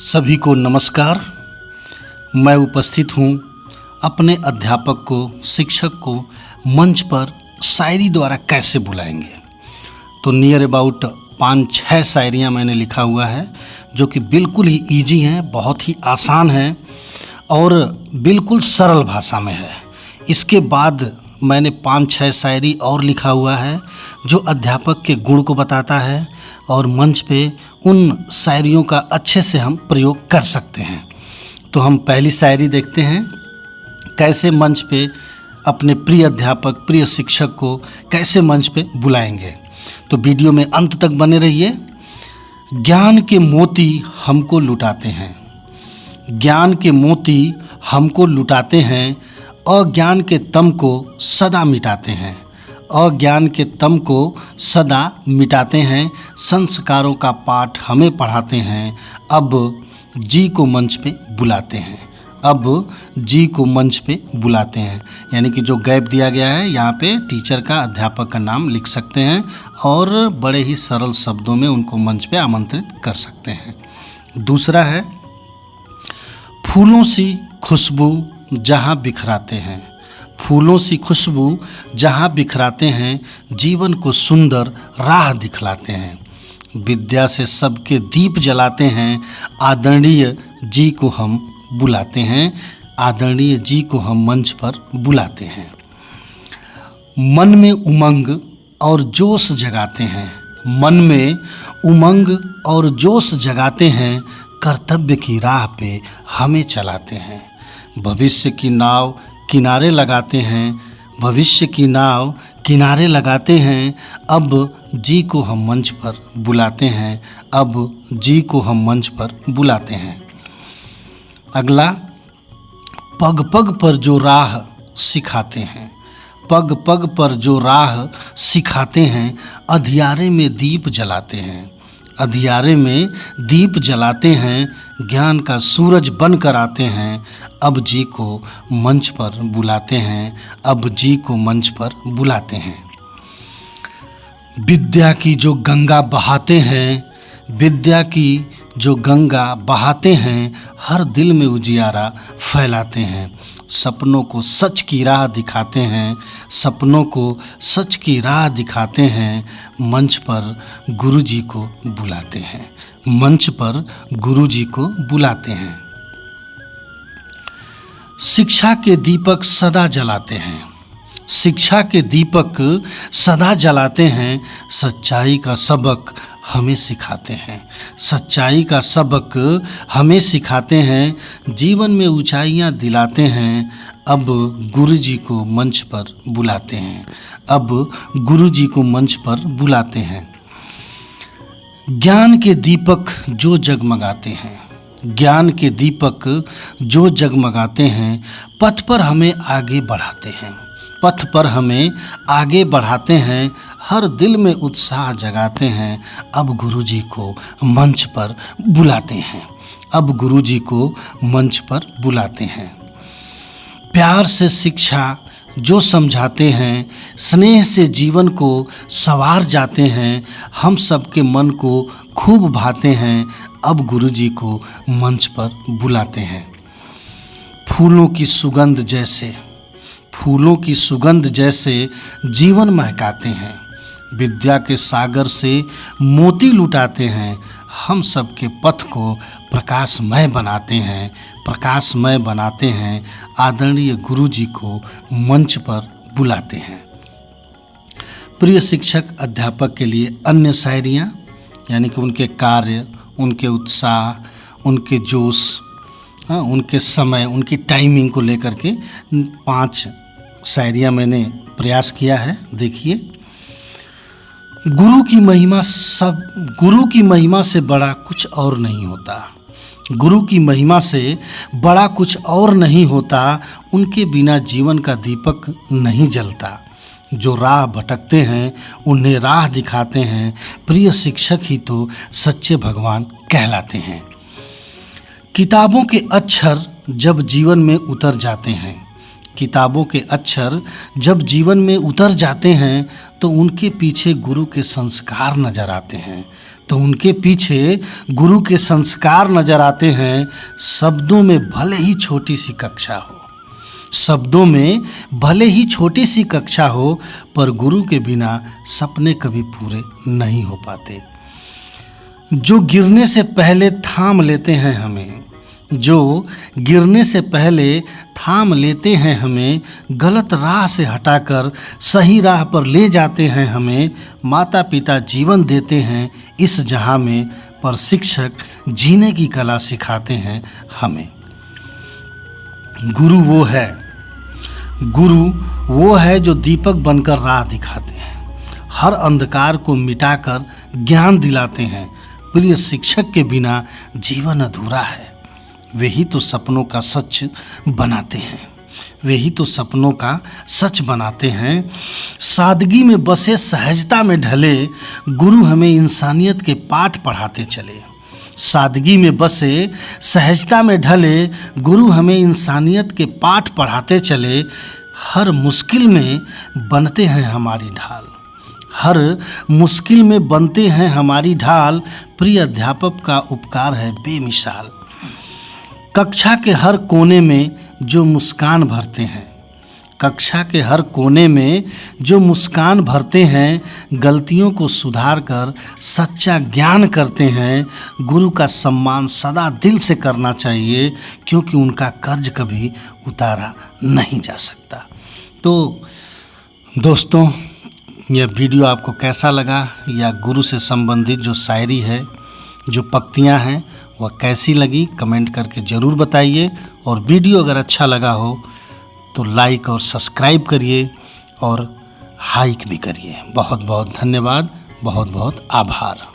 सभी को नमस्कार। मैं उपस्थित हूँ अपने अध्यापक को, शिक्षक को मंच पर शायरी द्वारा कैसे बुलाएंगे। तो नियर अबाउट 5-6 शायरियाँ मैंने लिखा हुआ है जो कि बिल्कुल ही इजी हैं, बहुत ही आसान हैं और बिल्कुल सरल भाषा में है। इसके बाद मैंने 5-6 शायरी और लिखा हुआ है जो अध्यापक के गुण को बताता है और मंच पे उन शायरियों का अच्छे से हम प्रयोग कर सकते हैं। तो हम पहली शायरी देखते हैं, कैसे मंच पे अपने प्रिय अध्यापक, प्रिय शिक्षक को कैसे मंच पे बुलाएंगे। तो वीडियो में अंत तक बने रहिए। ज्ञान के मोती हमको लुटाते हैं, ज्ञान के मोती हमको लुटाते हैं, अज्ञान के तम को सदा मिटाते हैं, अज्ञान के तम को सदा मिटाते हैं, संस्कारों का पाठ हमें पढ़ाते हैं, अब जी को मंच पे बुलाते हैं, अब जी को मंच पे बुलाते हैं। यानी कि जो गैप दिया गया है यहाँ पे टीचर का, अध्यापक का नाम लिख सकते हैं और बड़े ही सरल शब्दों में उनको मंच पे आमंत्रित कर सकते हैं। दूसरा है, फूलों सी खुशबू जहाँ बिखराते हैं, फूलों सी खुशबू जहाँ बिखराते हैं, जीवन को सुंदर राह दिखलाते हैं, विद्या से सबके दीप जलाते हैं, आदरणीय जी को हम बुलाते हैं, आदरणीय जी को हम मंच पर बुलाते हैं। मन में उमंग और जोश जगाते हैं, मन में उमंग और जोश जगाते हैं, कर्तव्य की राह पे हमें चलाते हैं, भविष्य की नाव किनारे लगाते हैं, भविष्य की नाव किनारे लगाते हैं, अब जी को हम मंच पर बुलाते हैं, अब जी को हम मंच पर बुलाते हैं। अगला, पग पग पर जो राह सिखाते हैं, पग पग पर जो राह सिखाते हैं, अंधियारे में दीप जलाते हैं, अंधियारे में दीप जलाते हैं, ज्ञान का सूरज बन कर आते हैं, अब जी को मंच पर बुलाते हैं, अब जी को मंच पर बुलाते हैं। विद्या की जो गंगा बहाते हैं, विद्या की जो गंगा बहाते हैं, हर दिल में उजियारा फैलाते हैं, सपनों को सच की राह दिखाते हैं, सपनों को सच की राह दिखाते हैं, मंच पर गुरु जी को बुलाते हैं, मंच पर गुरु जी को बुलाते हैं। शिक्षा के दीपक सदा जलाते हैं, शिक्षा के दीपक सदा जलाते हैं, सच्चाई का सबक हमें सिखाते हैं, सच्चाई का सबक हमें सिखाते हैं, जीवन में ऊंचाइयां दिलाते हैं, अब गुरु जी को मंच पर बुलाते हैं, अब गुरु जी को मंच पर बुलाते हैं। ज्ञान के दीपक जो जगमगाते हैं, ज्ञान के दीपक जो जगमगाते हैं, पथ पर हमें आगे बढ़ाते हैं, पथ पर हमें आगे बढ़ाते हैं, हर दिल में उत्साह जगाते हैं, अब गुरु जी को मंच पर बुलाते हैं, अब गुरु जी को मंच पर बुलाते हैं। प्यार से शिक्षा जो समझाते हैं, स्नेह से जीवन को संवार जाते हैं, हम सबके मन को खूब भाते हैं, अब गुरु जी को मंच पर बुलाते हैं। फूलों की सुगंध जैसे, फूलों की सुगंध जैसे जीवन महकाते हैं, विद्या के सागर से मोती लुटाते हैं, हम सबके पथ को प्रकाशमय बनाते हैं, प्रकाशमय बनाते हैं, आदरणीय गुरु जी को मंच पर बुलाते हैं। प्रिय शिक्षक अध्यापक के लिए अन्य शायरियाँ, यानी कि उनके कार्य, उनके उत्साह, उनके जोश, उनके समय, उनकी टाइमिंग को लेकर के 5 शायरियाँ मैंने प्रयास किया है। देखिए, गुरु की महिमा से बड़ा कुछ और नहीं होता, गुरु की महिमा से बड़ा कुछ और नहीं होता, उनके बिना जीवन का दीपक नहीं जलता, जो राह भटकते हैं उन्हें राह दिखाते हैं, प्रिय शिक्षक ही तो सच्चे भगवान कहलाते हैं। किताबों के अक्षर जब जीवन में उतर जाते हैं, किताबों के अक्षर जब जीवन में उतर जाते हैं तो उनके पीछे गुरु के संस्कार नजर आते हैं, तो उनके पीछे गुरु के संस्कार नजर आते हैं। शब्दों में भले ही छोटी सी कक्षा हो, शब्दों में भले ही छोटी सी कक्षा हो, पर गुरु के बिना सपने कभी पूरे नहीं हो पाते। जो गिरने से पहले थाम लेते हैं हमें, जो गिरने से पहले थाम लेते हैं हमें, गलत राह से हटाकर सही राह पर ले जाते हैं हमें। माता पिता जीवन देते हैं इस जहां में, पर शिक्षक जीने की कला सिखाते हैं हमें। गुरु वो है जो दीपक बनकर राह दिखाते हैं, हर अंधकार को मिटाकर ज्ञान दिलाते हैं। प्रिय शिक्षक के बिना जीवन अधूरा है। वे ही तो सपनों का सच बनाते हैं, वे ही तो सपनों का सच बनाते हैं। सादगी में बसे सहजता में ढले, गुरु हमें इंसानियत के पाठ पढ़ाते चले। सादगी में बसे सहजता में ढले, गुरु हमें इंसानियत के पाठ पढ़ाते चले। हर मुश्किल में बनते हैं हमारी ढाल, हर मुश्किल में बनते हैं हमारी ढाल। प्रिय अध्यापक का उपकार है बेमिसाल। कक्षा के हर कोने में जो मुस्कान भरते हैं, कक्षा के हर कोने में जो मुस्कान भरते हैं, गलतियों को सुधार कर सच्चा ज्ञान करते हैं। गुरु का सम्मान सदा दिल से करना चाहिए, क्योंकि उनका कर्ज कभी उतारा नहीं जा सकता। तो दोस्तों, यह वीडियो आपको कैसा लगा, या गुरु से संबंधित जो शायरी है, जो पंक्तियाँ हैं, वह कैसी लगी कमेंट करके ज़रूर बताइए। और वीडियो अगर अच्छा लगा हो तो लाइक और सब्सक्राइब करिए और हाइक भी करिए। बहुत बहुत धन्यवाद, बहुत बहुत आभार।